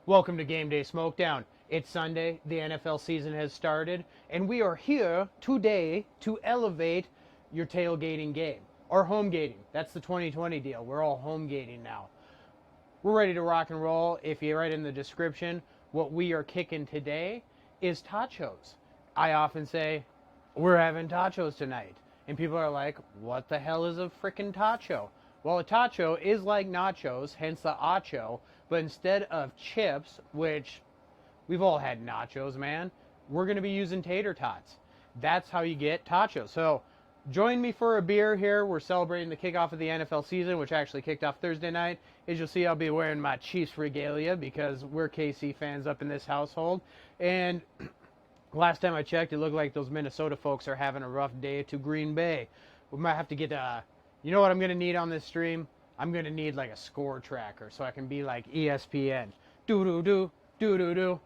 Welcome to Gameday Smokedown. It's Sunday, the NFL season has started, and we are here today to elevate your tailgating game. Or home gating. That's the 2020 deal. We're all home gating now. We're ready to rock and roll. If you write in the description, what we are kicking today is Totchos. I often say, we're having Totchos tonight. And people are like, what the hell is a frickin' Totcho? Well, a Totcho is like nachos, hence the acho, but instead of chips, which we've all had nachos, man, we're going to be using tater tots. That's how you get Totchos. So join me for a beer here. We're celebrating the kickoff of the NFL season, which actually kicked off Thursday night. As you'll see, I'll be wearing my Chiefs regalia because we're KC fans up in this household. And last time I checked, it looked like those Minnesota folks are having a rough day to Green Bay. We might have to get you know what I'm going to need on this stream? I'm going to need like a score tracker so I can be like ESPN. Do-do-do, do-do-do.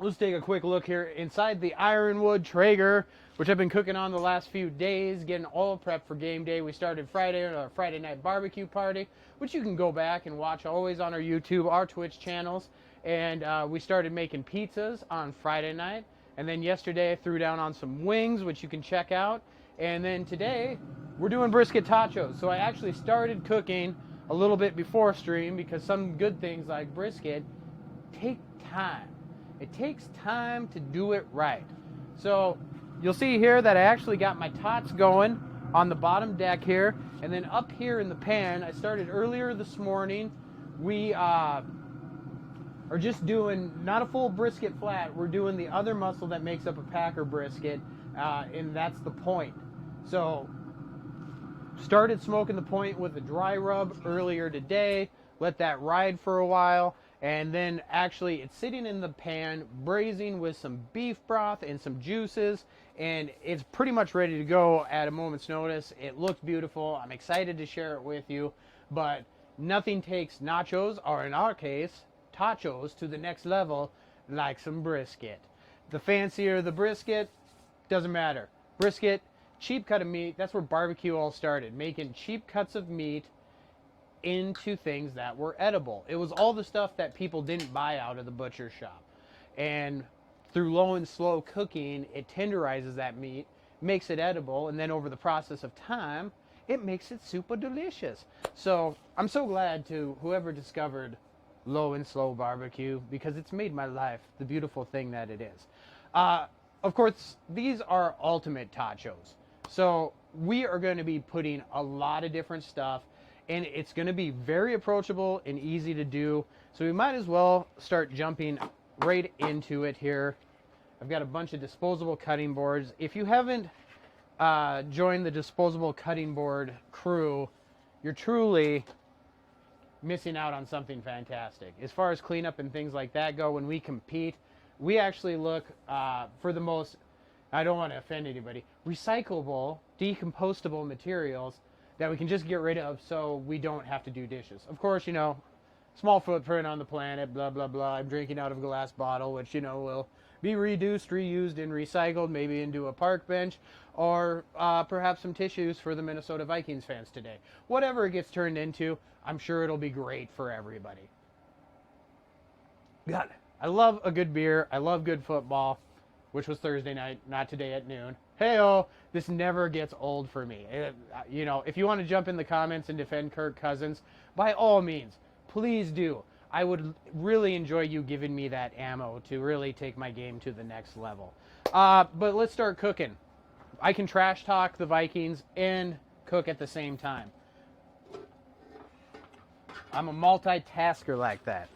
Let's take a quick look here inside the Ironwood Traeger, which I've been cooking on the last few days, getting all prepped for game day. We started Friday on our Friday night barbecue party, which you can go back and watch always on our YouTube, our Twitch channels. And we started making pizzas on Friday night. And then yesterday I threw down on some wings, which you can check out. And then today, we're doing brisket tachos. So I actually started cooking a little bit before stream because some good things like brisket take time. It takes time to do it right. So you'll see here that I actually got my tots going on the bottom deck here. And then up here in the pan, I started earlier this morning. We are just doing not a full brisket flat. We're doing the other muscle that makes up a Packer brisket. And that's the point. So started smoking the point with a dry rub earlier today, let that ride for a while, and then actually it's sitting in the pan braising with some beef broth and some juices, and it's pretty much ready to go at a moment's notice. It looks beautiful. I'm excited to share it with you, but nothing takes nachos, or in our case, Totchos, to the next level like some brisket. The fancier the brisket, doesn't matter. Brisket, cheap cut of meat, that's where barbecue all started. Making cheap cuts of meat into things that were edible. It was all the stuff that people didn't buy out of the butcher shop. And through low and slow cooking, it tenderizes that meat, makes it edible, and then over the process of time, it makes it super delicious. So I'm so glad to whoever discovered low and slow barbecue because it's made my life the beautiful thing that it is. Of course, these are ultimate tachos. So we are going to be putting a lot of different stuff, and it's going to be very approachable and easy to do. So we might as well start jumping right into it here. I've got a bunch of disposable cutting boards. If you haven't joined the disposable cutting board crew, you're truly missing out on something fantastic. As far as cleanup and things like that go, when we compete, we actually look for the most, I don't want to offend anybody, recyclable, decompostable materials that we can just get rid of so we don't have to do dishes. Of course, you know, small footprint on the planet, blah, blah, blah. I'm drinking out of a glass bottle, which, you know, will be reduced, reused, and recycled, maybe into a park bench, or perhaps some tissues for the Minnesota Vikings fans today. Whatever it gets turned into, I'm sure it'll be great for everybody. God, I love a good beer. I love good football, which was Thursday night, not today at noon. Hey-oh, this never gets old for me. You know, if you want to jump in the comments and defend Kirk Cousins, by all means, please do. I would really enjoy you giving me that ammo to really take my game to the next level. But let's start cooking. I can trash talk the Vikings and cook at the same time. I'm a multitasker like that.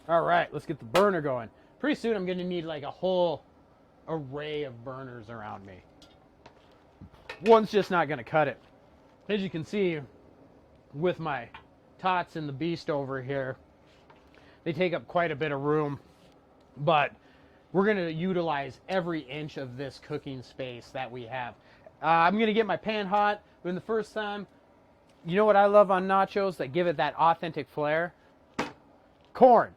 All right, let's get the burner going. Pretty soon I'm going to need like a whole array of burners around me. One's just not going to cut it. As you can see with my tots and the beast over here, they take up quite a bit of room, but we're going to utilize every inch of this cooking space that we have. I'm going to get my pan hot. But the first time, you know what I love on nachos that give it that authentic flair? Corn.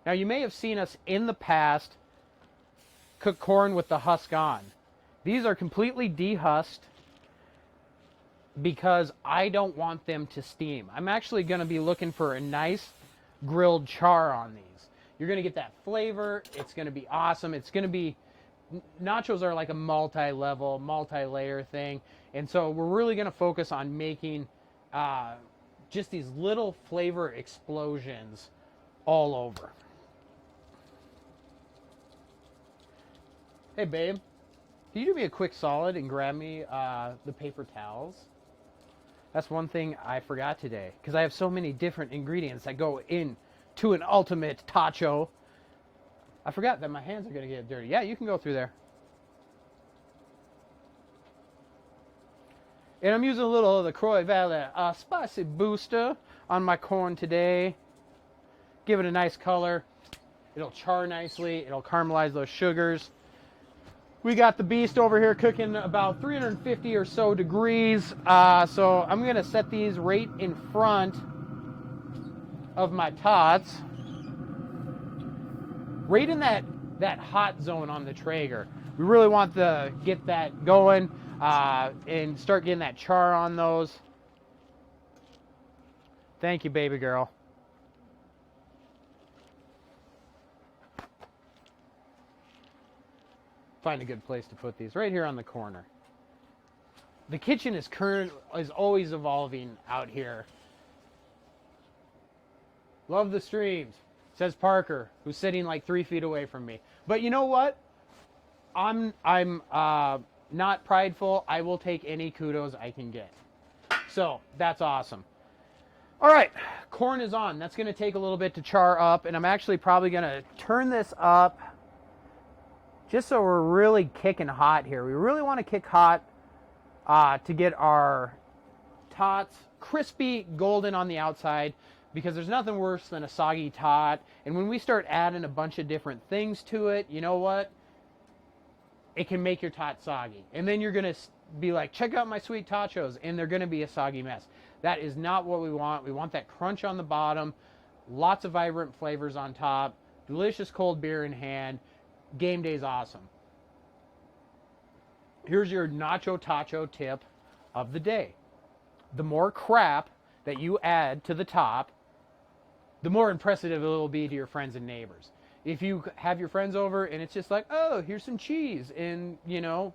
Now, you may have seen us in the past cook corn with the husk on. These are completely dehusked because I don't want them to steam. I'm actually going to be looking for a nice grilled char on these. You're going to get that flavor. It's going to be awesome. It's going to be, nachos are like a multi-level, multi-layer thing. And so we're really going to focus on making just these little flavor explosions all over. Hey, babe, can you do me a quick solid and grab me the paper towels? That's one thing I forgot today because I have so many different ingredients that go into an ultimate tacho. I forgot that my hands are going to get dirty. Yeah, you can go through there. And I'm using a little of the Croix Valley Spicy Booster on my corn today. Give it a nice color. It'll char nicely. It'll caramelize those sugars. We got the beast over here cooking about 350 or so degrees. So I'm going to set these right in front of my tots. Right in that hot zone on the Traeger. We really want to get that going and start getting that char on those. Thank you, baby girl. Find a good place to put these. Right here on the corner. The kitchen is always evolving out here. Love the streams, says Parker, who's sitting like 3 feet away from me. But you know what? I'm not prideful. I will take any kudos I can get. So that's awesome. All right, corn is on. That's going to take a little bit to char up, and I'm actually probably going to turn this up just so we're really kicking hot here. We really want to kick hot to get our tots crispy golden on the outside, because there's nothing worse than a soggy tot. And when we start adding a bunch of different things to it, you know what? It can make your tot soggy. And then you're going to be like, check out my sweet totchos, and they're going to be a soggy mess. That is not what we want. We want that crunch on the bottom, lots of vibrant flavors on top, delicious cold beer in hand. Game day's awesome. Here's your nacho tacho tip of the day. The more crap that you add to the top, the more impressive it will be to your friends and neighbors. If you have your friends over and it's just like, oh, here's some cheese and, you know,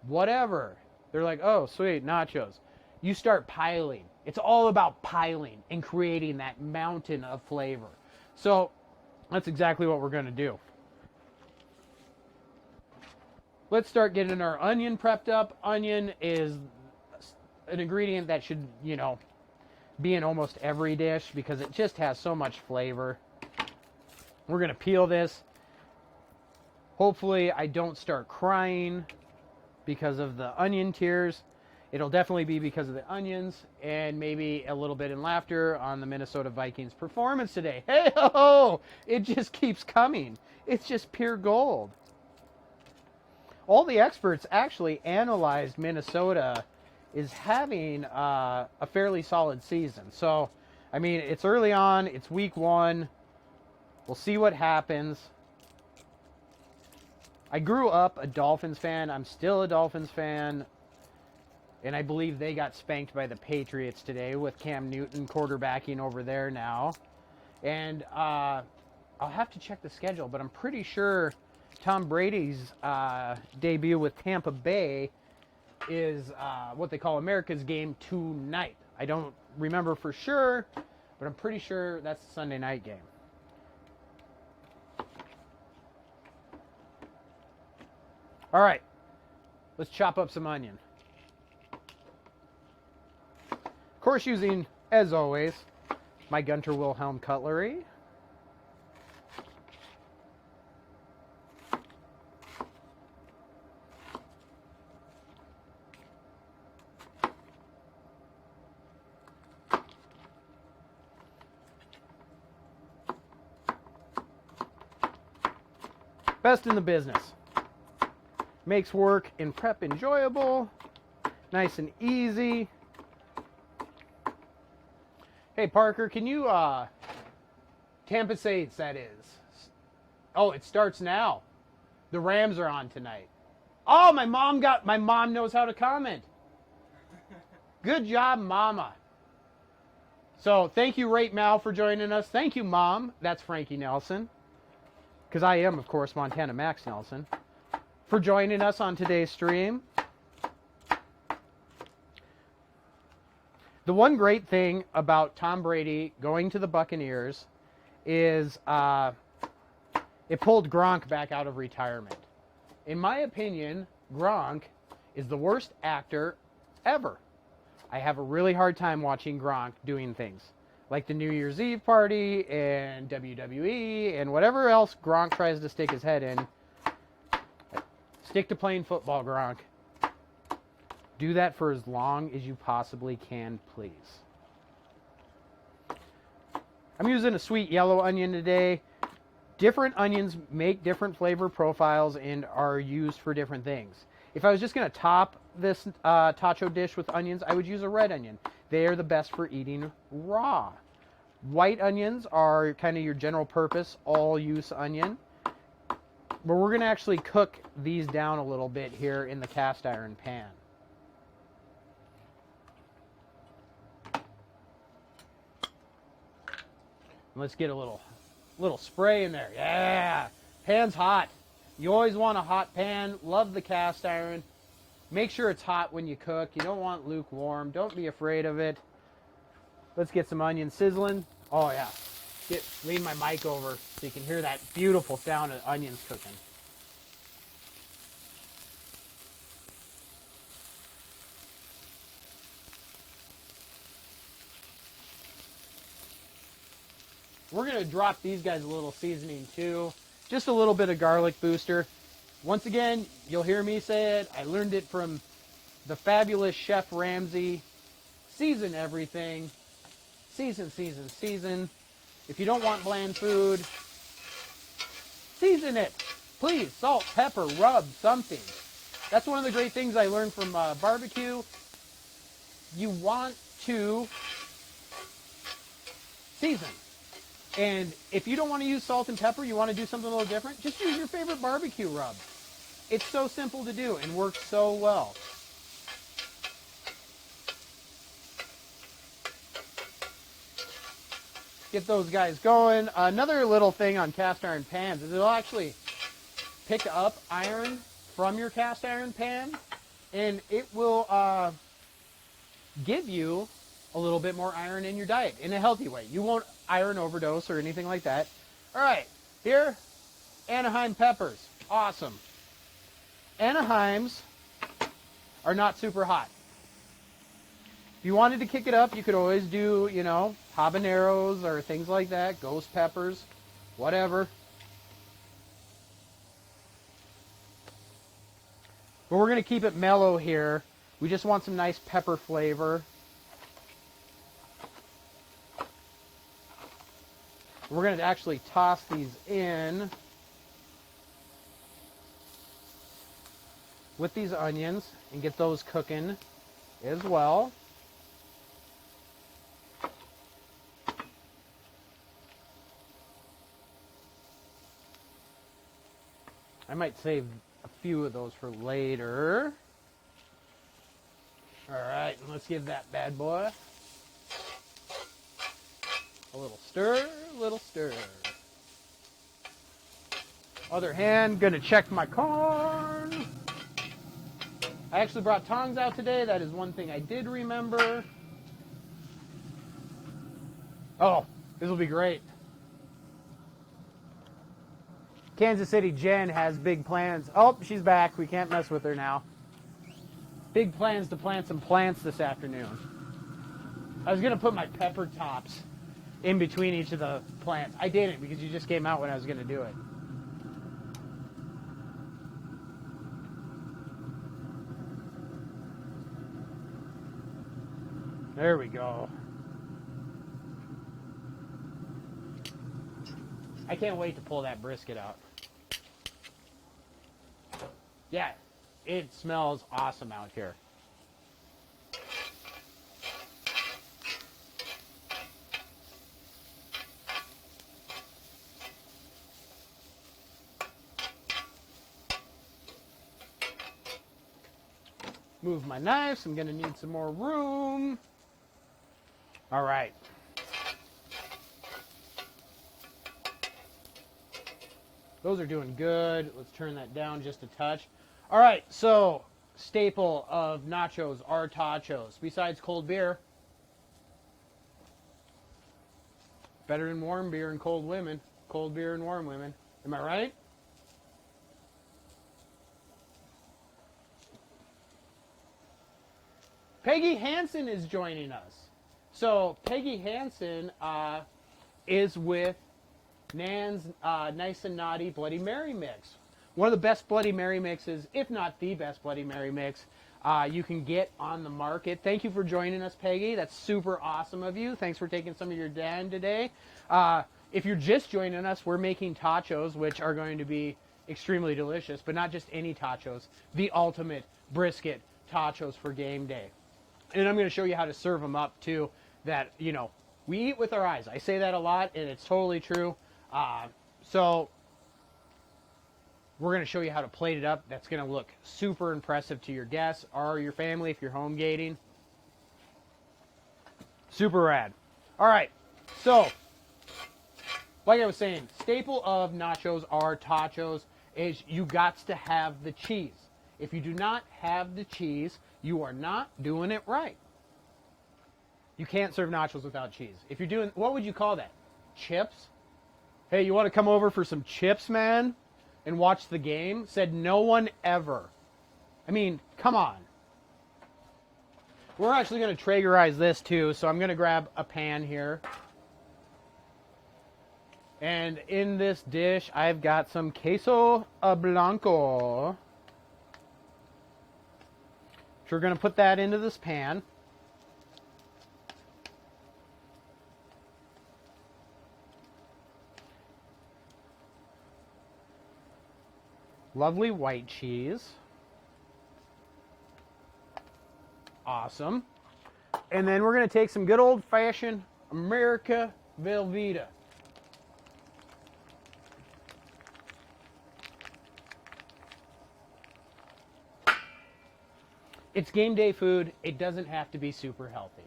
whatever. They're like, oh, sweet, nachos. You start piling. It's all about piling and creating that mountain of flavor. So that's exactly what we're going to do. Let's start getting our onion prepped up. Onion is an ingredient that should, you know, be in almost every dish because it just has so much flavor. We're going to peel this. Hopefully I don't start crying because of the onion tears. It'll definitely be because of the onions and maybe a little bit in laughter on the Minnesota Vikings performance today. Hey ho! It just keeps coming. It's just pure gold. All the experts actually analyzed Minnesota is having a fairly solid season. So, I mean, it's early on. It's week 1. We'll see what happens. I grew up a Dolphins fan. I'm still a Dolphins fan. And I believe they got spanked by the Patriots today with Cam Newton quarterbacking over there now. And I'll have to check the schedule, but I'm pretty sure Tom Brady's debut with Tampa Bay is what they call America's game tonight. I don't remember for sure, but I'm pretty sure that's the Sunday night game. All right, let's chop up some onion. Of course, using, as always, my Gunter Wilhelm cutlery. Best in the business. Makes work and prep enjoyable, nice and easy. Hey Parker, can you Tampa Saints, that is. Oh, it starts now. The Rams are on tonight. Oh, my mom knows how to comment. Good job, Mama. So thank you, Rate Mal, for joining us. Thank you, Mom. That's Frankie Nelson. Because I am, of course, Montana Max Nelson. For joining us on today's stream. The one great thing about Tom Brady going to the Buccaneers is it pulled Gronk back out of retirement. In my opinion, Gronk is the worst actor ever. I have a really hard time watching Gronk doing things like the New Year's Eve party and WWE and whatever else Gronk tries to stick his head in. Stick to playing football, Gronk. Do that for as long as you possibly can, please. I'm using a sweet yellow onion today. Different onions make different flavor profiles and are used for different things. If I was just going to top this tacho dish with onions, I would use a red onion. They are the best for eating raw. White onions are kind of your general purpose, all-use onion. But we're going to actually cook these down a little bit here in the cast iron pan. Let's get a little spray in there. Yeah, pan's hot. You always want a hot pan. Love the cast iron. Make sure it's hot when you cook. You don't want lukewarm. Don't be afraid of it. Let's get some onions sizzling. Oh yeah, lean my mic over so you can hear that beautiful sound of onions cooking. We're going to drop these guys a little seasoning too. Just a little bit of garlic booster. Once again, you'll hear me say it. I learned it from the fabulous Chef Ramsay. Season everything. Season, season, season. If you don't want bland food, season it. Please, salt, pepper, rub, something. That's one of the great things I learned from barbecue. You want to season. And if you don't want to use salt and pepper, you want to do something a little different, just use your favorite barbecue rub. It's so simple to do and works so well. Get those guys going. Another little thing on cast iron pans is it'll actually pick up iron from your cast iron pan, and it will give you a little bit more iron in your diet in a healthy way. You won't iron overdose or anything like that. All right, here, Anaheim peppers. Awesome. Anaheims are not super hot. If you wanted to kick it up, you could always do, habaneros or things like that, ghost peppers, whatever. But we're going to keep it mellow here. We just want some nice pepper flavor. We're going to actually toss these in with these onions and get those cooking as well. I might save a few of those for later. All right, and let's give that bad boy a little stir, Other hand, gonna check my corn. I actually brought tongs out today. That is one thing I did remember. Oh, this will be great. Kansas City Jen has big plans. Oh, she's back. We can't mess with her now. Big plans to plant some plants this afternoon. I was gonna put my pepper tops in between each of the plants. I didn't because you just came out when I was going to do it. There we go. I can't wait to pull that brisket out. Yeah, it smells awesome out here. Move my knives. I'm going to need some more room. All right. Those are doing good. Let's turn that down just a touch. All right, so staple of nachos are Totchos. Besides cold beer, better than warm beer and cold women. Cold beer and warm women. Am I right? Peggy Hansen is joining us. So Peggy Hansen is with Nan's Nice and Naughty Bloody Mary mix. One of the best Bloody Mary mixes, if not the best Bloody Mary mix, you can get on the market. Thank you for joining us, Peggy. That's super awesome of you. Thanks for taking some of your time today. If you're just joining us, we're making Totchos, which are going to be extremely delicious, but not just any Totchos. The ultimate brisket Totchos for game day. And I'm going to show you how to serve them up, too, that, you know, we eat with our eyes. I say that a lot, and it's totally true. So we're going to show you how to plate it up. That's going to look super impressive to your guests or your family if you're home gating. Super rad. All right. So, like I was saying, staple of nachos are Totchos is you got to have the cheese. If you do not have the cheese, you are not doing it right. You can't serve nachos without cheese. If you're doing, what would you call that? Chips? Hey, you want to come over for some chips, man? And watch the game? Said no one ever. I mean, come on. We're actually going to Traegerize this too, so I'm going to grab a pan here. And in this dish, I've got some queso blanco. So we're going to put that into this pan. Lovely white cheese. Awesome. And then we're going to take some good old-fashioned America Velveeta. It's game day food. It doesn't have to be super healthy.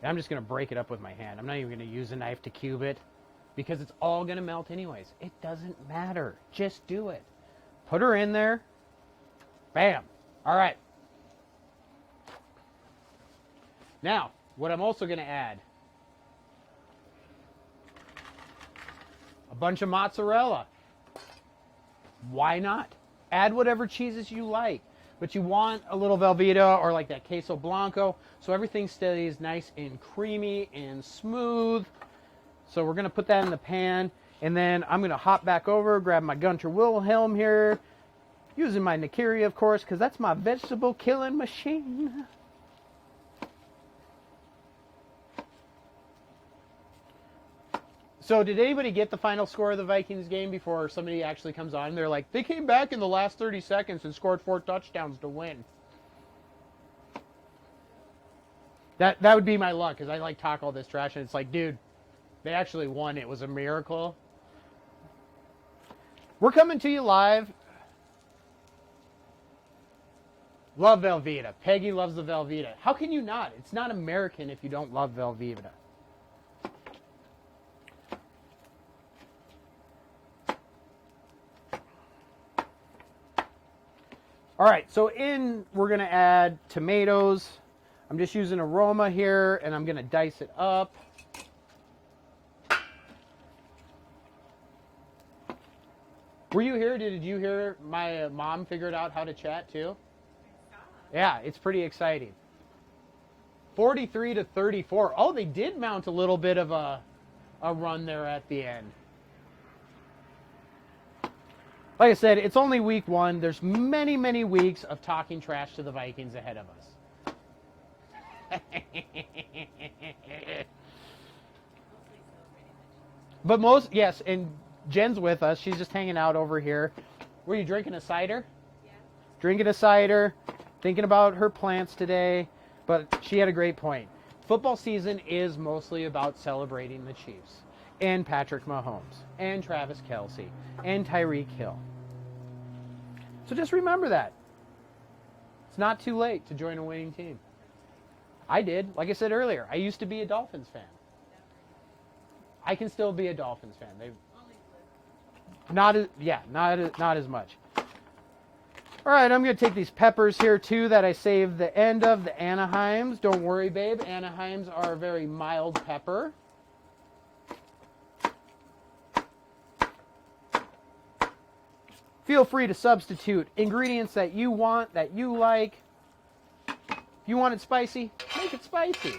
I'm just going to break it up with my hand. I'm not even going to use a knife to cube it because it's all going to melt anyways. It doesn't matter. Just do it. Put her in there. Bam. All right. Now, what I'm also going to add, a bunch of mozzarella. Why not? Add whatever cheeses you like, but you want a little Velveeta or like that queso blanco, so everything stays nice and creamy and smooth. So we're going to put that in the pan, and then I'm going to hop back over, grab my Gunter Wilhelm here, using my Nakiri, of course, because that's my vegetable killing machine. So did anybody get the final score of the Vikings game before somebody actually comes on? They're like, they came back in the last 30 seconds and scored 4 touchdowns to win. That would be my luck, because I like talk all this trash, and it's like, dude, they actually won. It was a miracle. We're coming to you live. Love Velveeta. Peggy loves the Velveeta. How can you not? It's not American if you don't love Velveeta. All right, so we're going to add tomatoes. I'm just using aroma here, and I'm going to dice it up. Were you here? Did you hear my mom figured out how to chat too? Yeah, it's pretty exciting. 43-34. Oh, they did mount a little bit of a run there at the end. Like I said, it's only week 1. There's many, many weeks of talking trash to the Vikings ahead of us. But yes, and Jen's with us. She's just hanging out over here. Were you drinking a cider? Yeah. Drinking a cider, thinking about her plants today. But she had a great point. Football season is mostly about celebrating the Chiefs and Patrick Mahomes and Travis Kelce and Tyreek Hill. So just remember that. It's not too late to join a winning team. I did. Like I said earlier, I used to be a Dolphins fan. I can still be a Dolphins fan. Not as much. All right, I'm going to take these peppers here, too, that I saved the end of, the Anaheims. Don't worry, babe. Anaheims are a very mild pepper. Feel free to substitute ingredients that you want, that you like. If you want it spicy, make it spicy.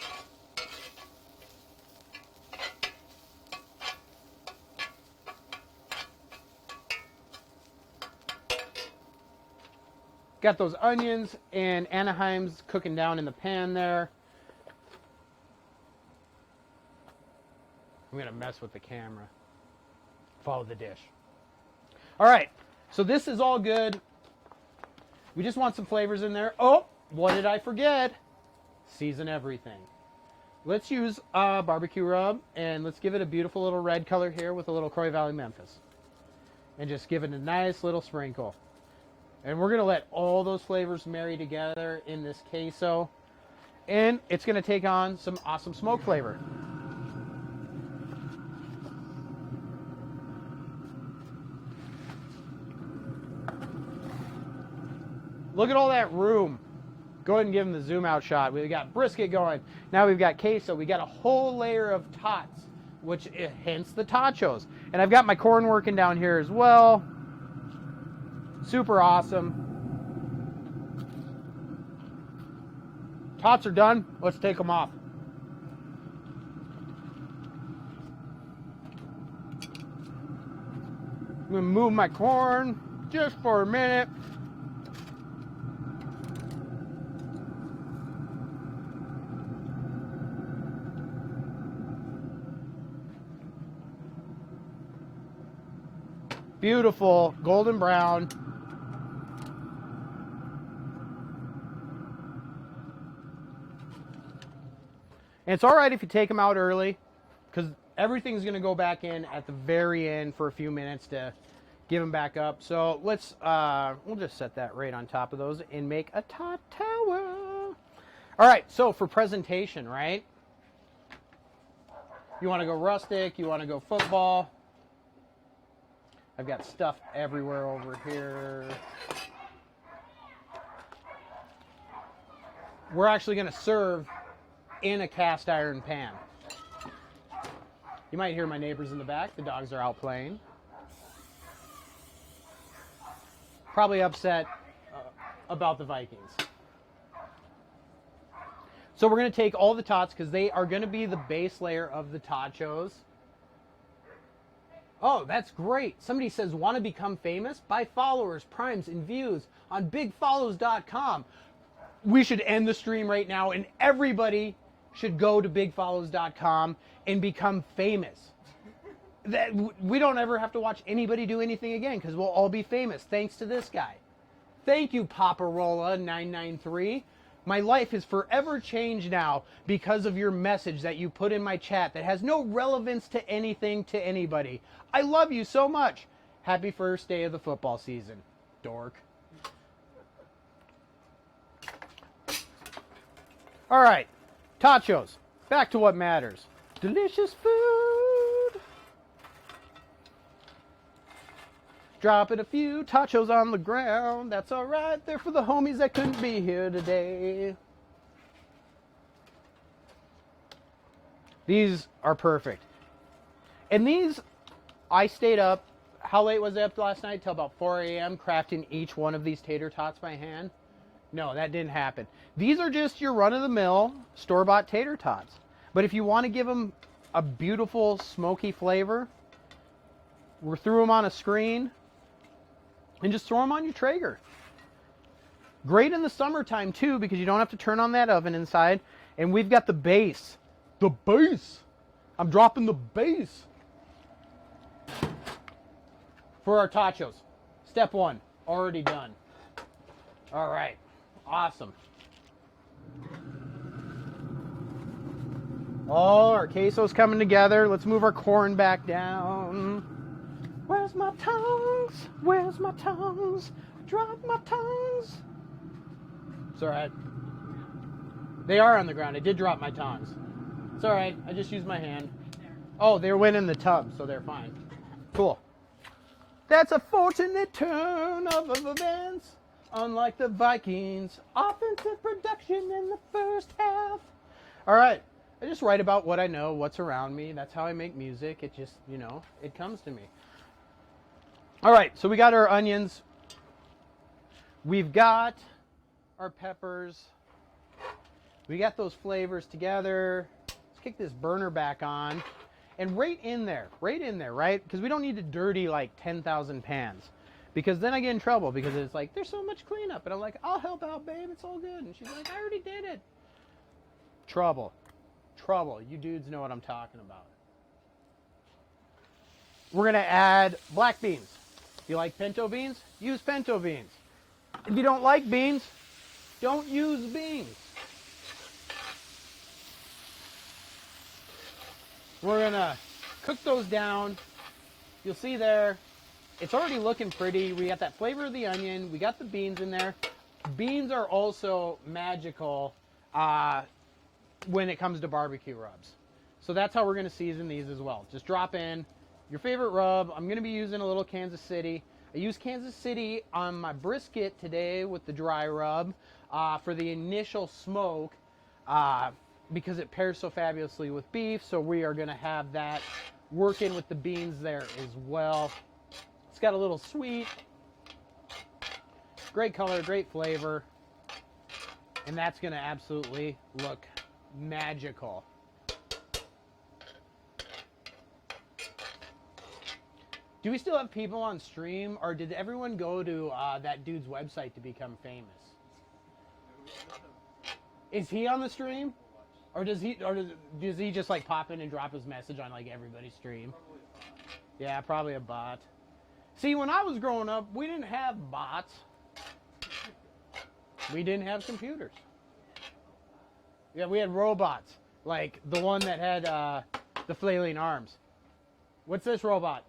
Got those onions and Anaheims cooking down in the pan there. I'm going to mess with the camera. Follow the dish. All right, so this is all good. We just want some flavors in there. Oh, what did I forget? Season everything. Let's use barbecue rub, and let's give it a beautiful little red color here with a little Croy Valley Memphis. And just give it a nice little sprinkle. And we're going to let all those flavors marry together in this queso. And it's going to take on some awesome smoke flavor. Look at all that room. Go ahead and give them the zoom out shot. We've got brisket going. Now we've got queso. We got a whole layer of tots, which hence the Totchos. And I've got my corn working down here as well. Super awesome. Tots are done. Let's take them off. I'm going to move my corn just for a minute. Beautiful golden brown. And it's all right if you take them out early, because everything's going to go back in at the very end for a few minutes to give them back up. So let's, we'll just set that right on top of those and make a tot tower. All right, so for presentation, right? You want to go rustic, you want to go football. I've got stuff everywhere over here. We're actually going to serve in a cast iron pan. You might hear my neighbors in the back. The dogs are out playing. Probably upset about the Vikings. So we're going to take all the tots because they are going to be the base layer of the Totchos. Oh, that's great. Somebody says, want to become famous? Buy followers, primes, and views on bigfollows.com. We should end the stream right now, and everybody should go to bigfollows.com and become famous. That we don't ever have to watch anybody do anything again because we'll all be famous thanks to this guy. Thank you, Paparola993. My life is forever changed now because of your message that you put in my chat that has no relevance to anything to anybody. I love you so much. Happy first day of the football season, dork. All right, Totchos. Back to what matters. Delicious food. Dropping a few Totchos on the ground. That's all right. They're for the homies that couldn't be here today. These are perfect. And these, I stayed up. How late was I up last night? Till about 4 a.m. crafting each one of these tater tots by hand. No, that didn't happen. These are just your run-of-the-mill store-bought tater tots. But if you want to give them a beautiful smoky flavor, we threw them on a screen and just throw them on your Traeger. Great in the summertime too, because you don't have to turn on that oven inside. And we've got the base. The base. I'm dropping the base for our Totchos. Step one, already done. All right. Awesome. Oh, our queso's coming together. Let's move our corn back down. Where's my tongues? Where's my tongues? drop my tongs. It's alright. They are on the ground. I did drop my tongs. It's alright. I just used my hand. Oh, they went in the tub, so they're fine. Cool. That's a fortunate turn of events. Unlike the Vikings, offensive production in the first half. Alright. I just write about what I know, what's around me. That's how I make music. It just, it comes to me. All right, so we got our onions. We've got our peppers. We got those flavors together. Let's kick this burner back on. And right in there, right? Because we don't need to dirty like 10,000 pans. Because then I get in trouble because it's like, there's so much cleanup. And I'm like, I'll help out, babe. It's all good. And she's like, I already did it. Trouble. You dudes know what I'm talking about. We're going to add black beans. If you like pinto beans, use pinto beans. If you don't like beans, don't use beans. We're going to cook those down. You'll see there, it's already looking pretty. We got that flavor of the onion. We got the beans in there. Beans are also magical when it comes to barbecue rubs. So that's how we're going to season these as well. Just drop in your favorite rub. I'm going to be using a little Kansas City. I used Kansas City on my brisket today with the dry rub for the initial smoke because it pairs so fabulously with beef. So we are going to have that working with the beans there as well. It's got a little sweet. Great color, great flavor. And that's going to absolutely look magical. Do we still have people on stream, or did everyone go to that dude's website to become famous? Is he on the stream, or does he just like pop in and drop his message on like everybody's stream? Yeah, probably a bot. See, when I was growing up, we didn't have bots. We didn't have computers. Yeah, we had robots, like the one that had the flailing arms. What's this robot?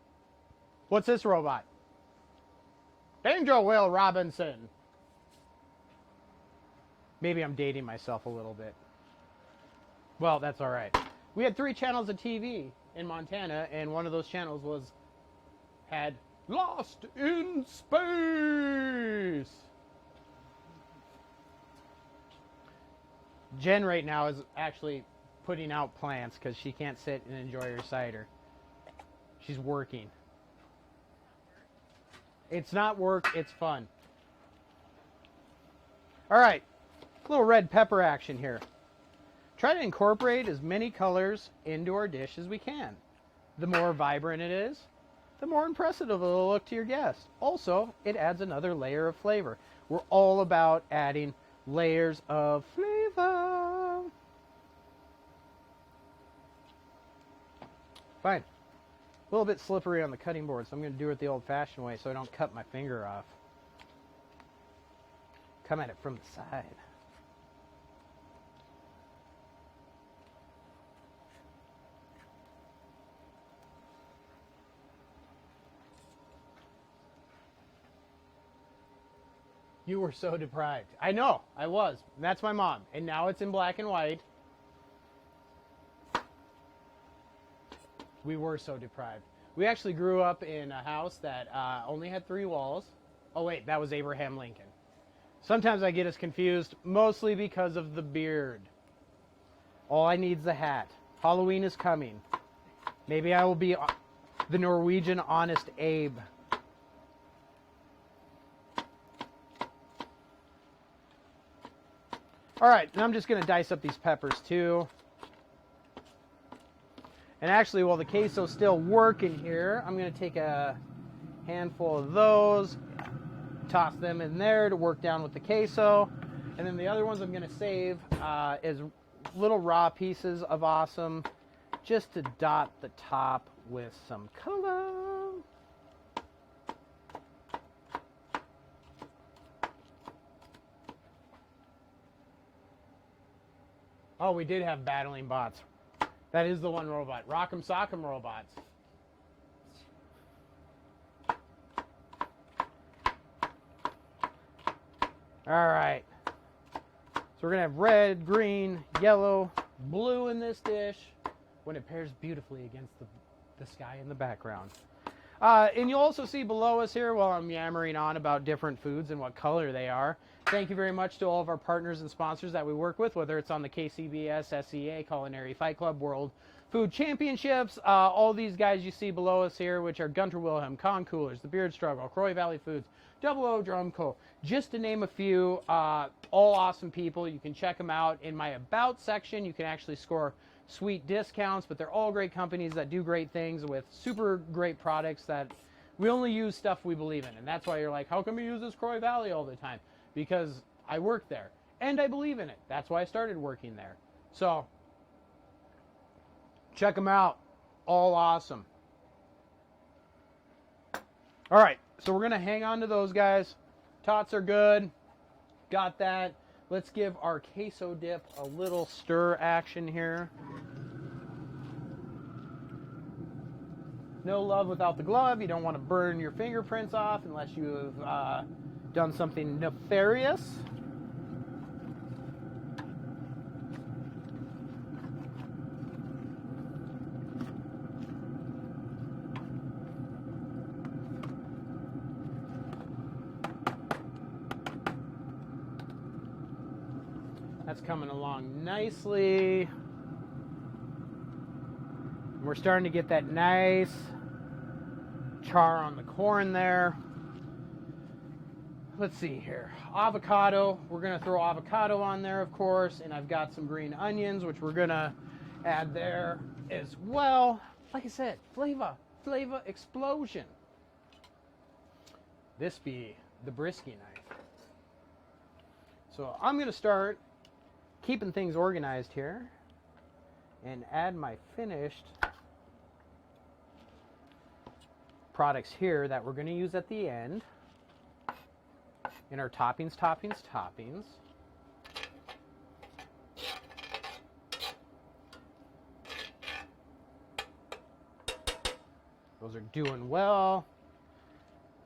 What's this robot? Danger Will Robinson. Maybe I'm dating myself a little bit. Well, that's all right. We had 3 channels of TV in Montana, and one of those channels had Lost in Space. Jen right now is actually putting out plants because she can't sit and enjoy her cider. She's working. It's not work, it's fun. All right, a little red pepper action here. Try to incorporate as many colors into our dish as we can. The more vibrant it is, the more impressive it will look to your guests. Also, it adds another layer of flavor. We're all about adding layers of flavor. Fine. A little bit slippery on the cutting board, so I'm going to do it the old-fashioned way so I don't cut my finger off. Come at it from the side. You were so deprived. I know, I was. That's my mom. And now it's in black and white. We were so deprived. We actually grew up in a house that only had 3 walls. Oh, wait, that was Abraham Lincoln. Sometimes I get us confused, mostly because of the beard. All I need is the hat. Halloween is coming. Maybe I will be the Norwegian Honest Abe. All right, and I'm just going to dice up these peppers too. And actually, while the queso's still working here, I'm going to take a handful of those, toss them in there to work down with the queso. And then the other ones I'm going to save as little raw pieces of awesome, just to dot the top with some color. Oh, we did have battling bots. That is the one robot. Rock'em Sock'em robots. All right. So we're going to have red, green, yellow, blue in this dish when it pairs beautifully against the sky in the background. And you'll also see below us here while I'm yammering on about different foods and what color they are. Thank you very much to all of our partners and sponsors that we work with, whether it's on the KCBS, SEA, Culinary Fight Club, World Food Championships. All these guys you see below us here, which are Gunter Wilhelm, Con Coolers, The Beard Struggle, Croy Valley Foods, Double O Drum Co. Just to name a few, all awesome people. You can check them out in my About section. You can actually score sweet discounts, but they're all great companies that do great things with super great products that we only use stuff we believe in. And that's why you're like, how come you use this Croy Valley all the time? Because I work there and I believe in it. That's why I started working there. So check them out. All awesome. All right. So we're going to hang on to those guys. Tots are good. Got that. Let's give our queso dip a little stir action here. No love without the glove. You don't want to burn your fingerprints off unless you have done something nefarious. That's coming along nicely. We're starting to get that nice char on the corn there. Let's see here. Avocado. We're going to throw avocado on there, of course. And I've got some green onions, which we're going to add there as well. Like I said, flavor explosion. This be the Brisket knife. So I'm going to start keeping things organized here and add my finished products here that we're going to use at the end in our toppings. Those are doing well.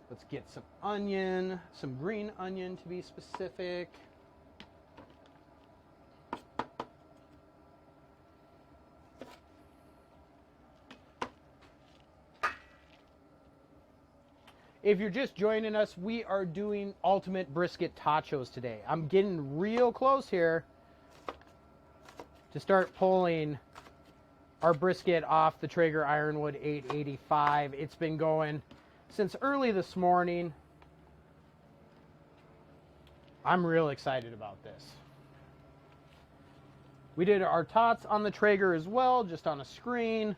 Let's get some onion, some green onion to be specific. If you're just joining us, we are doing Ultimate Brisket Totchos today. I'm getting real close here to start pulling our brisket off the Traeger Ironwood 885. It's been going since early this morning. I'm real excited about this. We did our tots on the Traeger as well, just on a screen.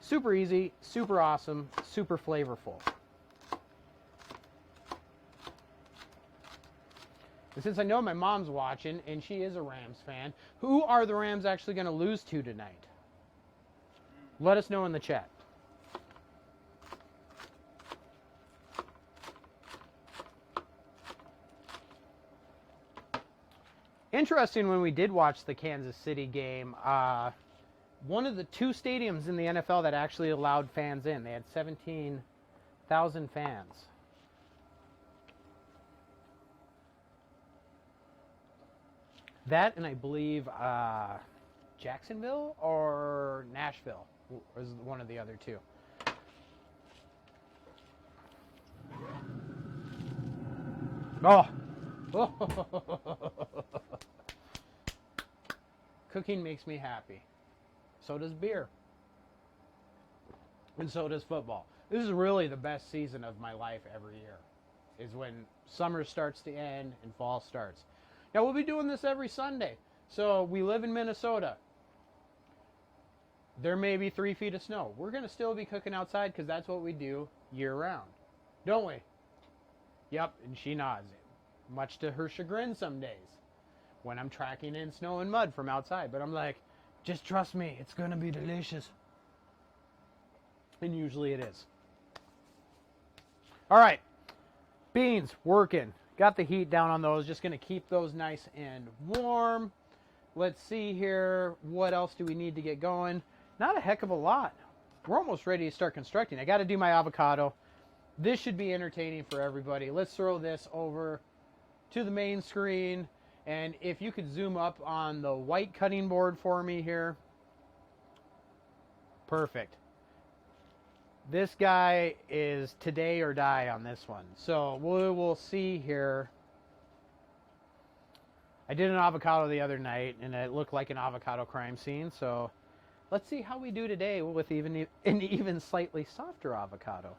Super easy, super awesome, super flavorful. And since I know my mom's watching, and she is a Rams fan, who are the Rams actually going to lose to tonight? Let us know in the chat. Interesting, when we did watch the Kansas City game, one of the two stadiums in the NFL that actually allowed fans in, they had 17,000 fans. That, and I believe Jacksonville or Nashville was one of the other two. Oh. Cooking makes me happy. So does beer. And so does football. This is really the best season of my life every year, is when summer starts to end and fall starts. Now, we'll be doing this every Sunday. So we live in Minnesota. There may be 3 feet of snow. We're going to still be cooking outside because that's what we do year round. Don't we? Yep, and she nods. Much to her chagrin some days when I'm tracking in snow and mud from outside. But I'm like, just trust me, it's going to be delicious. And usually it is. All right, beans working. Got the heat down on those. Just going to keep those nice and warm. Let's see here. What else do we need to get going? Not a heck of a lot. We're almost ready to start constructing. I got to do my avocado. This should be entertaining for everybody. Let's throw this over to the main screen. And if you could zoom up on the white cutting board for me here. Perfect. This guy is today or die on this one. So we will see here. I did an avocado the other night, and it looked like an avocado crime scene. So let's see how we do today with an even slightly softer avocado.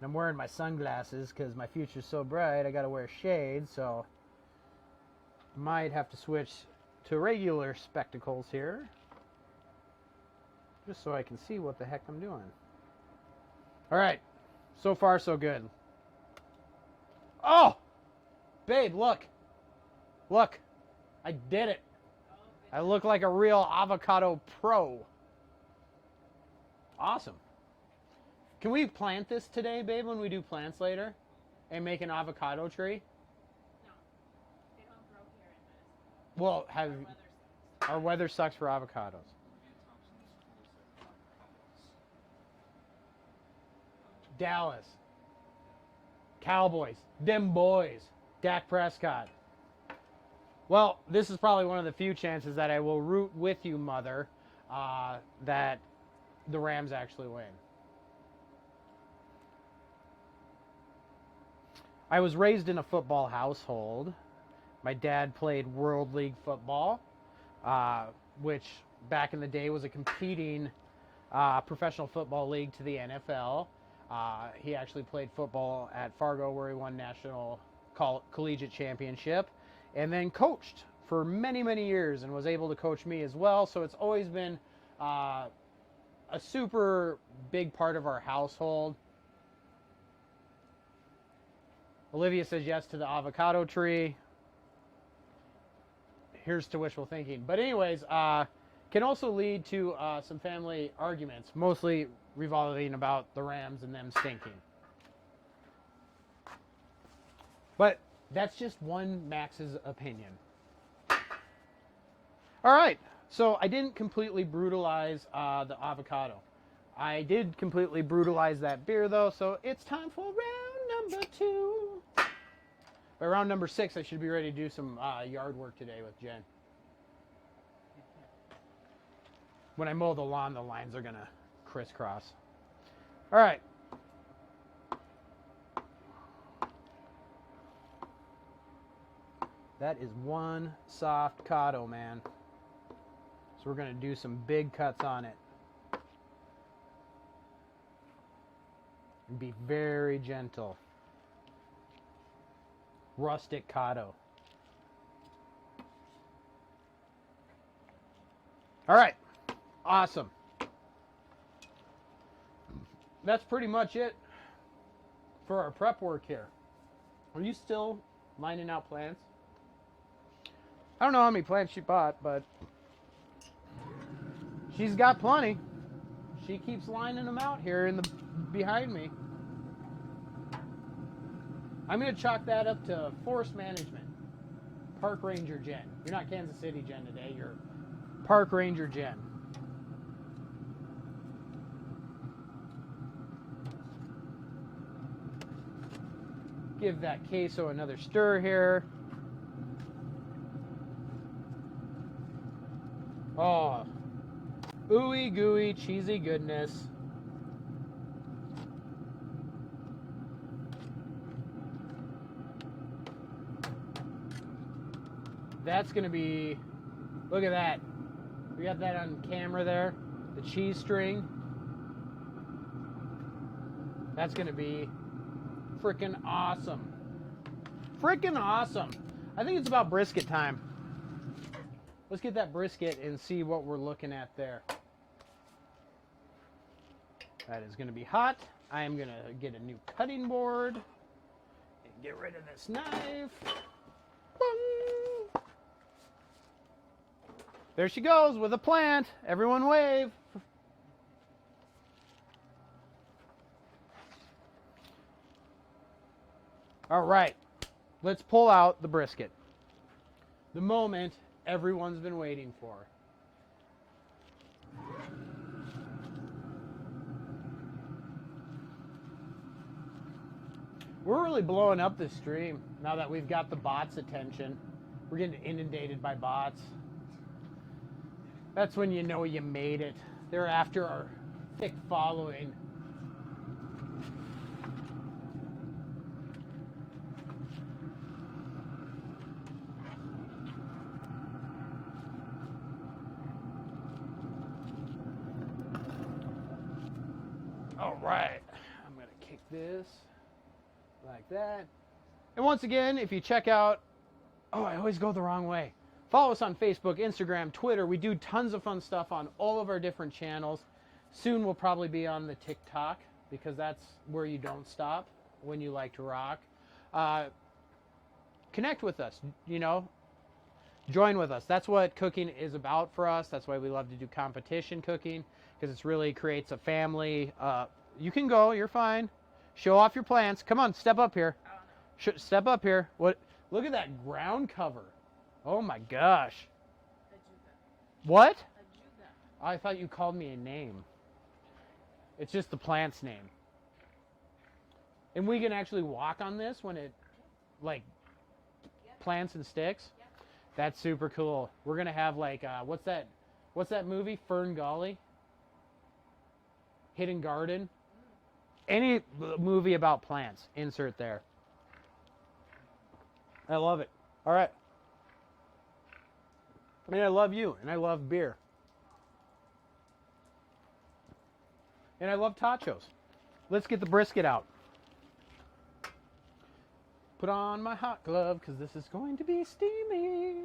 I'm wearing my sunglasses because my future's so bright. I got to wear shades, so might have to switch to regular spectacles here, just so I can see what the heck I'm doing. All right, so far so good. Oh, babe, look, I did it. I look like a real avocado pro. Awesome. Can we plant this today, babe, when we do plants later, and make an avocado tree? No, they don't grow here in Minnesota. Well, our weather sucks for avocados. Dallas. Cowboys. Them boys. Dak Prescott. Well, this is probably one of the few chances that I will root with you, mother, that the Rams actually win. I was raised in a football household. My dad played World League football, which back in the day was a competing professional football league to the NFL. He actually played football at Fargo, where he won national collegiate championship, and then coached for many, many years and was able to coach me as well. So it's always been a super big part of our household. Olivia says yes to the avocado tree. Here's to wishful thinking. But anyways, can also lead to some family arguments, mostly revolving about the Rams and them stinking. But that's just one Max's opinion. All right, so I didn't completely brutalize the avocado. I did completely brutalize that beer, though, so it's time for round number 2. By round number 6, I should be ready to do some yard work today with Jen. When I mow the lawn, the lines are going to crisscross. All right. That is one soft cotto, man. So we're going to do some big cuts on it. And be very gentle. Rustic cotto. All right. Awesome. That's pretty much it for our prep work here. Are you still lining out plants? I don't know how many plants she bought, but she's got plenty. She keeps lining them out here in the behind me. I'm going to chalk that up to forest management. Park Ranger Jen. You're not Kansas City Jen today. You're Park Ranger Jen. Give that queso another stir here. Oh, ooey gooey cheesy goodness. That's gonna be, look at that. We got that on camera there. The cheese string. That's gonna be freaking awesome. Freaking awesome. I think it's about brisket time. Let's get that brisket and see what we're looking at there. That is gonna be hot. I am gonna get a new cutting board and get rid of this knife. Boom. There she goes with a plant. Everyone wave. All right, let's pull out the brisket. The moment everyone's been waiting for. We're really blowing up this stream now that we've got the bots' attention. We're getting inundated by bots. That's when you know you made it. They're after our thick following. All right, I'm gonna kick this like that. And once again, if you check out, oh, I always go the wrong way. Follow us on Facebook, Instagram, Twitter. We do tons of fun stuff on all of our different channels. Soon we'll probably be on the TikTok because that's where you don't stop when you like to rock. Connect with us, you know, join with us. That's what cooking is about for us. That's why we love to do competition cooking, because it really creates a family. You can go, you're fine. Show off your plants. Come on, step up here. Step up here. What? Look at that ground cover. Oh my gosh. What? I thought you called me a name. It's just the plant's name. And we can actually walk on this when it, like, plants and sticks. That's super cool. We're gonna have like, what's that movie? Fern Gully? Hidden Garden? Any movie about plants, insert there. I love it. All right. And I love you, and I love beer. And I love Totchos. Let's get the brisket out. Put on my hot glove, because this is going to be steamy.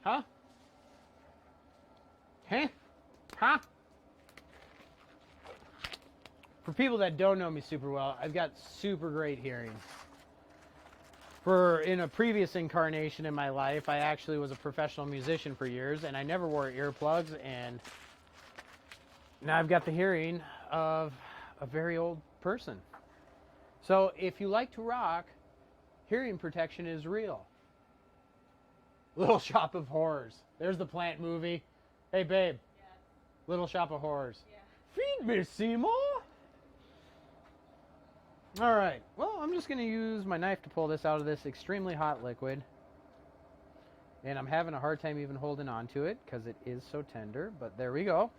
Huh? Huh? Huh? For people that don't know me super well, I've got super great hearing. In a previous incarnation in my life, I actually was a professional musician for years, and I never wore earplugs, and now I've got the hearing of a very old person. So if you like to rock, hearing protection is real. Little Shop of Horrors. There's the plant movie. Hey, babe. Yes. Little Shop of Horrors. Yeah. Feed me, Seymour. All right. Well, I'm just going to use my knife to pull this out of this extremely hot liquid. And I'm having a hard time even holding on to it because it is so tender. But there we go.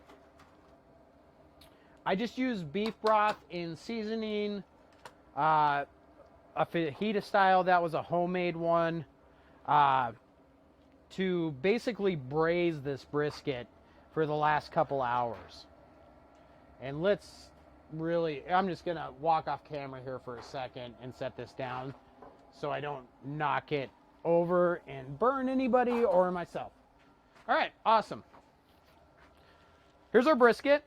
I just used beef broth in seasoning. A fajita style. That was a homemade one. To basically braise this brisket for the last couple hours. And let's really, I'm just going to walk off camera here for a second and set this down so I don't knock it over and burn anybody or myself. All right, awesome. Here's our brisket.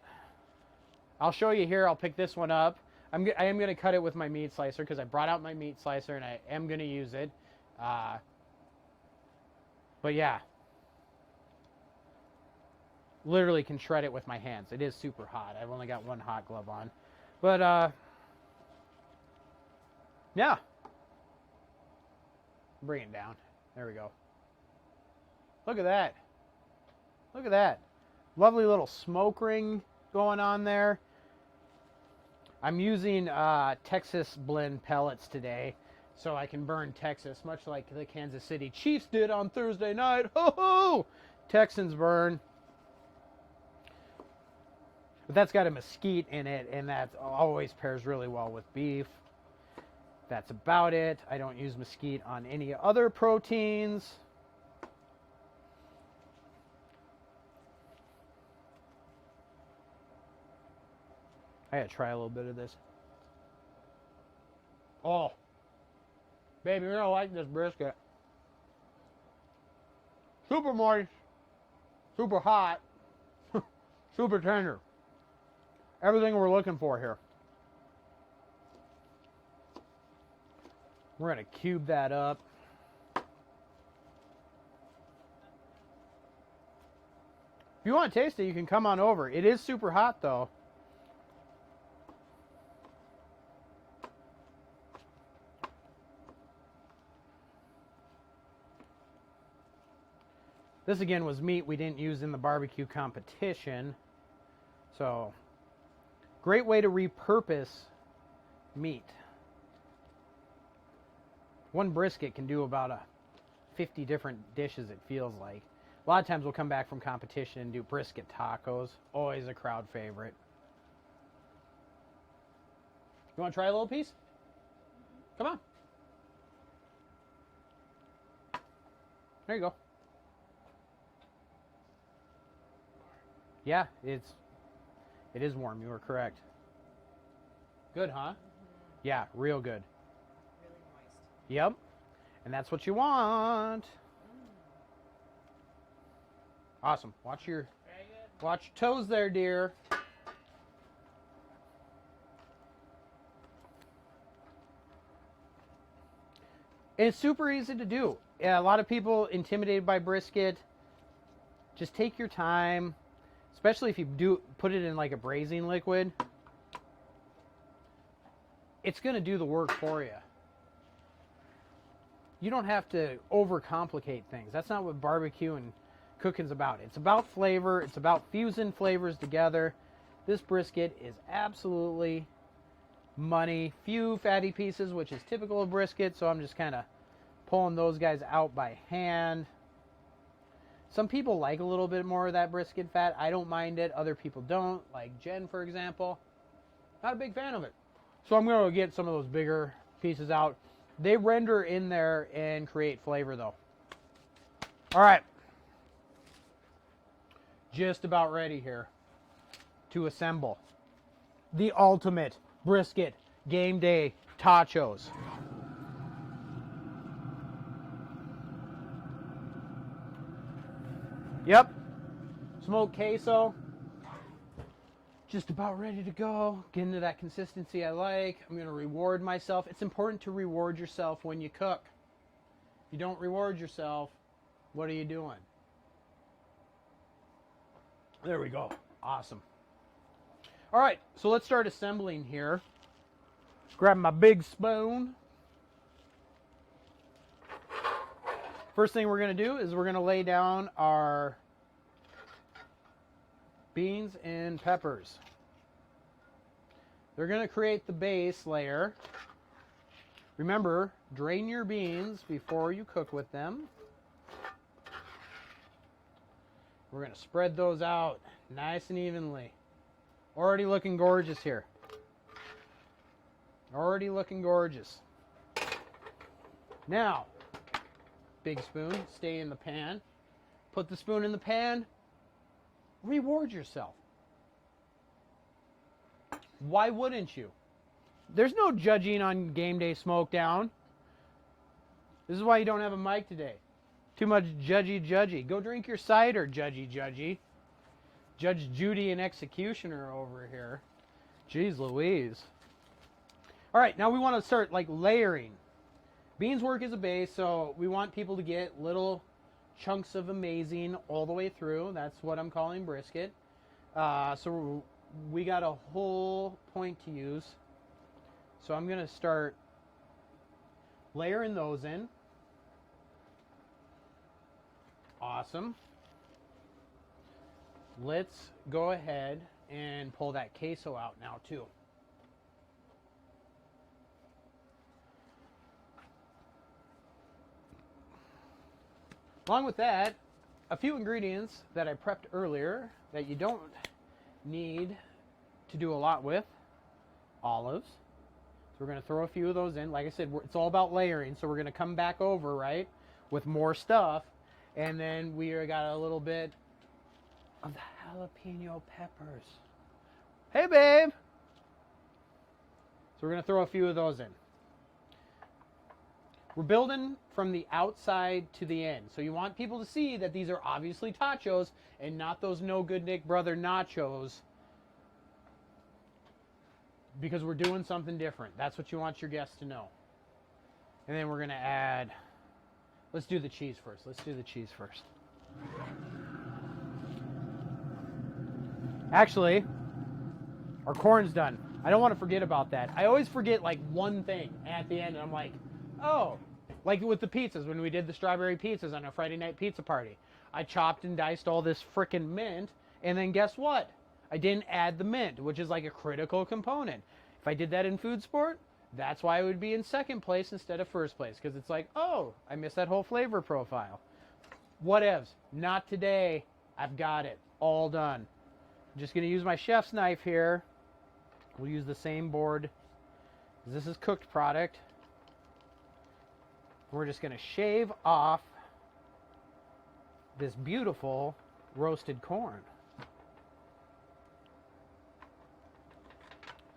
I'll show you here. I'll pick this one up. I am going to cut it with my meat slicer because I brought out my meat slicer and I am going to use it. But yeah, literally can shred it with my hands. It is super hot. I've only got one hot glove on. But, yeah. Bring it down. There we go. Look at that. Look at that. Lovely little smoke ring going on there. I'm using Texas blend pellets today, so I can burn Texas, much like the Kansas City Chiefs did on Thursday night. Ho ho! Texans burn. But that's got a mesquite in it, and that always pairs really well with beef. That's about it. I don't use mesquite on any other proteins. I gotta try a little bit of this. Oh. Baby, you're gonna like this brisket. Super moist, super hot, super tender. Everything we're looking for here. We're gonna cube that up. If you want to taste it, you can come on over. It is super hot though. This again was meat we didn't use in the barbecue competition. So, great way to repurpose meat. One brisket can do about 50 different dishes, it feels like. A lot of times we'll come back from competition and do brisket tacos. Always a crowd favorite. You want to try a little piece? Come on. There you go. Yeah, it is warm. You were correct. Good, huh? Yeah, real good. Really moist. Yep. And that's what you want. Awesome. Watch your toes there, dear. And it's super easy to do. Yeah, a lot of people intimidated by brisket. Just take your time, especially if you do put it in like a braising liquid. It's going to do the work for you. You don't have to overcomplicate things. That's not what barbecue and cooking's about. It's about flavor. It's about fusing flavors together. This brisket is absolutely money. Few fatty pieces, which is typical of brisket, so I'm just kind of pulling those guys out by hand. Some people like a little bit more of that brisket fat. I don't mind it. Other people don't, like Jen, for example. Not a big fan of it. So I'm going to get some of those bigger pieces out. They render in there and create flavor, though. All right. Just about ready here to assemble the ultimate brisket game day tachos. Yep. Smoked queso. Just about ready to go. Get into that consistency I like. I'm going to reward myself. It's important to reward yourself when you cook. If you don't reward yourself, what are you doing? There we go. Awesome. All right, so let's start assembling here. Grab my big spoon. First thing we're going to do is we're going to lay down our beans and peppers. They're going to create the base layer. Remember, drain your beans before you cook with them. We're going to spread those out nice and evenly. Already looking gorgeous here. Already looking gorgeous. Now, big spoon, stay in the pan. Put the spoon in the pan. Reward yourself. Why wouldn't you? There's no judging on Game Day Smokedown. This is why you don't have a mic today. Too much judgy. Go drink your cider, judgy. Judge Judy and Executioner over here. Jeez Louise. All right, now we want to start like layering. Beans work as a base, so we want people to get little chunks of amazing all the way through. That's what I'm calling brisket. So we got a whole point to use. So I'm going to start layering those in. Awesome. Let's go ahead and pull that queso out now too. Along with that, a few ingredients that I prepped earlier that you don't need to do a lot with. Olives. So we're going to throw a few of those in. Like I said, it's all about layering, so we're going to come back over, right, with more stuff. And then we got a little bit of the jalapeno peppers. Hey, babe! So we're going to throw a few of those in. We're building from the outside to the end. So you want people to see that these are obviously tachos and not those no good Nick brother nachos, because we're doing something different. That's what you want your guests to know. And then we're going to add, let's do the cheese first. Actually, our corn's done. I don't want to forget about that. I always forget like one thing at the end, and I'm like, oh, like with the pizzas when we did the strawberry pizzas on a Friday night pizza party. I chopped and diced all this frickin' mint, and then guess what? I didn't add the mint, which is like a critical component. If I did that in food sport, that's why it would be in second place instead of first place, because it's like, oh, I missed that whole flavor profile. Whatevs. Not today. I've got it all done. I'm just going to use my chef's knife here. We'll use the same board. This is cooked product. We're just going to shave off this beautiful roasted corn.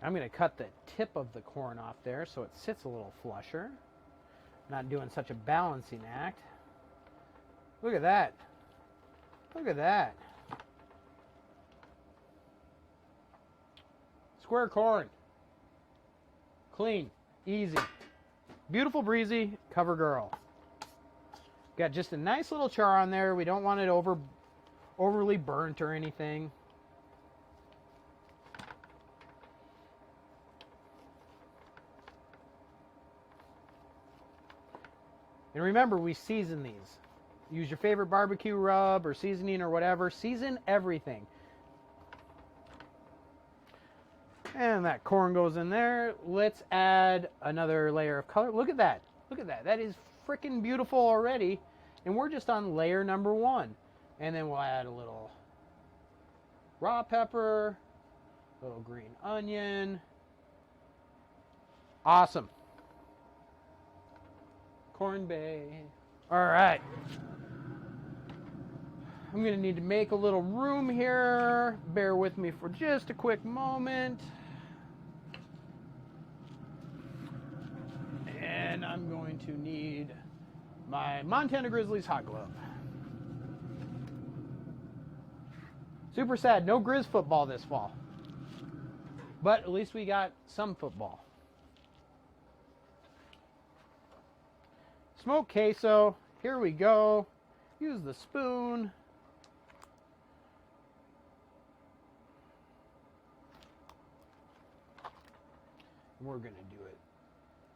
I'm going to cut the tip of the corn off there so it sits a little flusher. Not doing such a balancing act. Look at that. Look at that. Square corn. Clean. Easy. Beautiful, breezy cover girl. Got just a nice little char on there. We don't want it overly burnt or anything. And remember, we season these. Use your favorite barbecue rub or seasoning or whatever. Season everything. And that corn goes in there. Let's add another layer of color. Look at that. Look at that. That is freaking beautiful already. And we're just on layer number 1. And then we'll add a little raw pepper, a little green onion. Awesome. Corn bay. All right. I'm going to need to make a little room here. Bear with me for just a quick moment. And I'm going to need my Montana Grizzlies hot glove. Super sad, no Grizz football this fall. But at least we got some football. Smoked queso, here we go. Use the spoon. We're going to do it.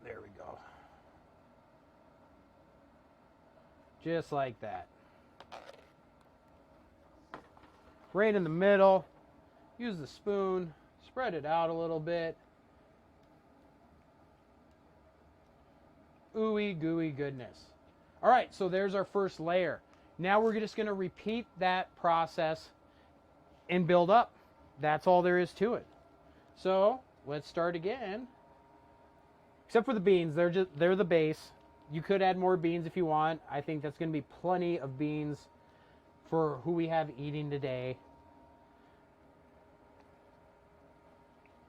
There we go. Just like that. Right in the middle. Use the spoon. Spread it out a little bit. Ooey gooey goodness. All right, so there's our first layer. Now we're just going to repeat that process and build up. That's all there is to it. So let's start again. Except for the beans, they're the base. You could add more beans if you want. I think that's going to be plenty of beans for who we have eating today.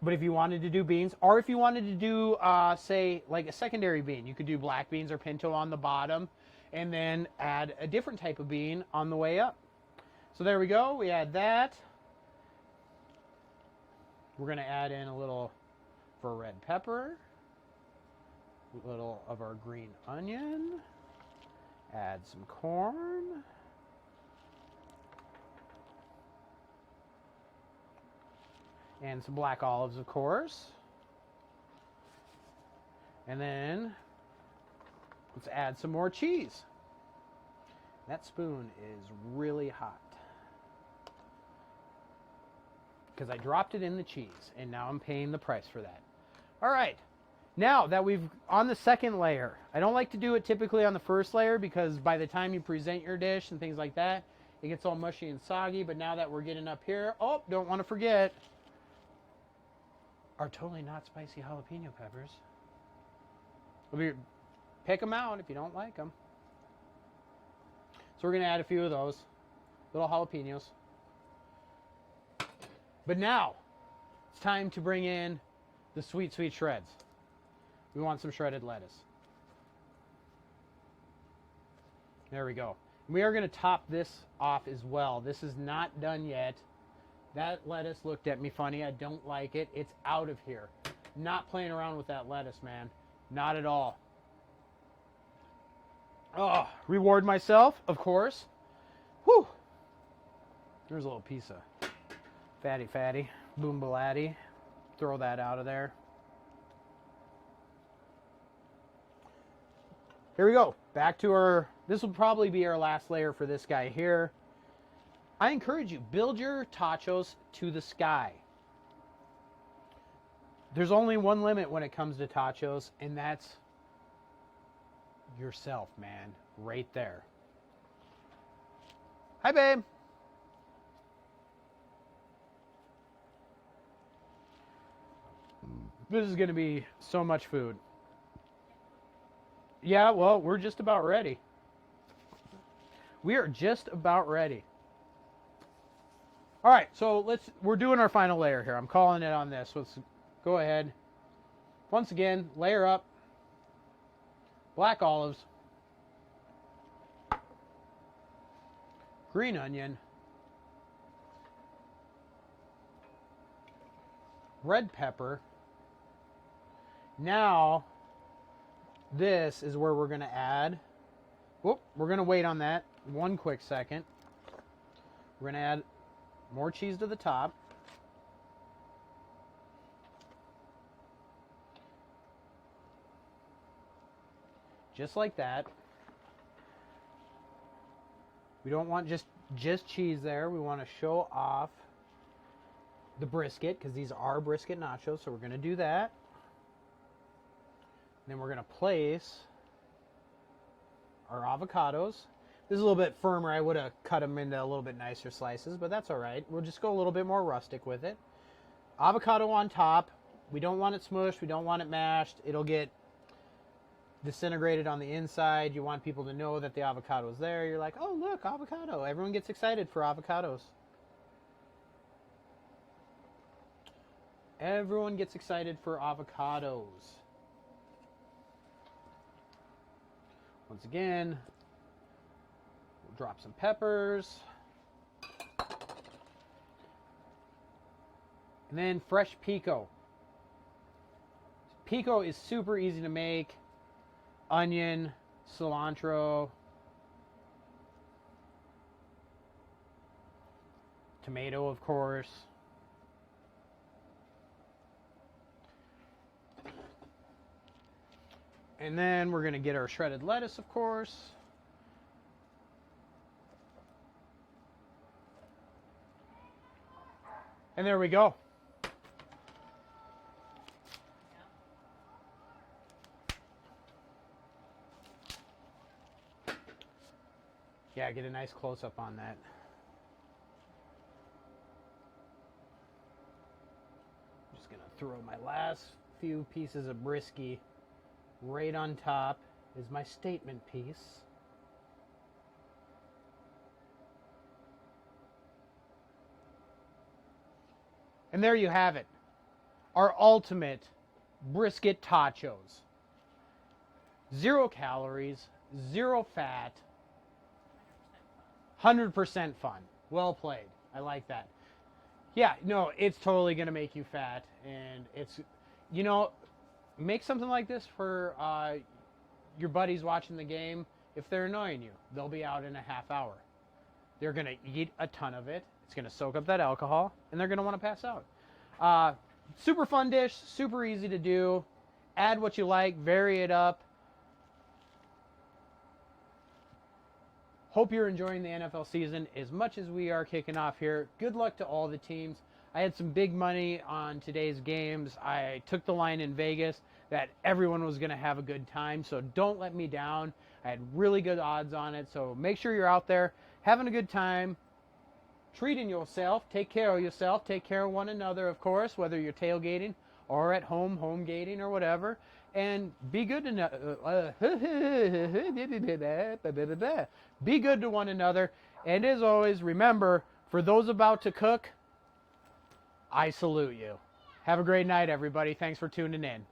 But if you wanted to do beans, or if you wanted to do, say, like a secondary bean, you could do black beans or pinto on the bottom, and then add a different type of bean on the way up. So there we go. We add that. We're going to add in a little for red pepper. A little of our green onion, add some corn, and some black olives, of course. And then let's add some more cheese. That spoon is really hot because I dropped it in the cheese, and now I'm paying the price for that. All right. Now that we've on the second layer, I don't like to do it typically on the first layer because by the time you present your dish and things like that, it gets all mushy and soggy. But now that we're getting up here, oh, don't want to forget our totally not spicy jalapeno peppers. Pick them out if you don't like them. So we're going to add a few of those little jalapenos. But now it's time to bring in the sweet, sweet shreds. We want some shredded lettuce. There we go. We are going to top this off as well. This is not done yet. That lettuce looked at me funny. I don't like it. It's out of here. Not playing around with that lettuce, man. Not at all. Oh, reward myself, of course. Whew. There's a little piece of fatty. Boom balatti. Throw that out of there. Here we go. Back to our, this will probably be our last layer for this guy here. I encourage you, build your tachos to the sky. There's only one limit when it comes to tachos, and that's yourself, man. Right there. Hi, babe. This is going to be so much food. Yeah, well, we're just about ready. We are just about ready. All right, so we're doing our final layer here. I'm calling it on this. Let's go ahead. Once again, layer up. Black olives. Green onion. Red pepper. Now, this is where we're going to add. Whoop, we're going to wait on that one quick second. We're going to add more cheese to the top. Just like that. We don't want just cheese there. We want to show off the brisket because these are brisket nachos. So we're going to do that. And then we're going to place our avocados. This is a little bit firmer. I would have cut them into a little bit nicer slices, but that's all right. We'll just go a little bit more rustic with it. Avocado on top. We don't want it smushed. We don't want it mashed. It'll get disintegrated on the inside. You want people to know that the avocado is there. You're like, oh, look, avocado. Everyone gets excited for avocados. Everyone gets excited for avocados. Once again, we'll drop some peppers. And then fresh pico. Pico is super easy to make. Onion, cilantro, tomato, of course. And then we're going to get our shredded lettuce, of course. And there we go. Yeah, get a nice close-up on that. I'm just going to throw my last few pieces of brisket right on top is my statement piece. And there you have it. Our ultimate brisket tachos. 0 calories, 0 fat, 100% fun. Well played. I like that. Yeah, no, it's totally going to make you fat. And it's, you know, make something like this for your buddies watching the game. If they're annoying you, they'll be out in a half hour. They're going to eat a ton of it. It's going to soak up that alcohol, and they're going to want to pass out. Super fun dish, super easy to do. Add what you like, vary it up. Hope you're enjoying the NFL season as much as we are kicking off here. Good luck to all the teams. I had some big money on today's games. I took the line in Vegas that everyone was going to have a good time, so don't let me down. I had really good odds on it, so make sure you're out there having a good time, treating yourself, take care of yourself, take care of one another, of course, whether you're tailgating or at home, home gating or whatever, and be good to be good to one another. And as always, remember, for those about to cook, I salute you. Have a great night, everybody. Thanks for tuning in.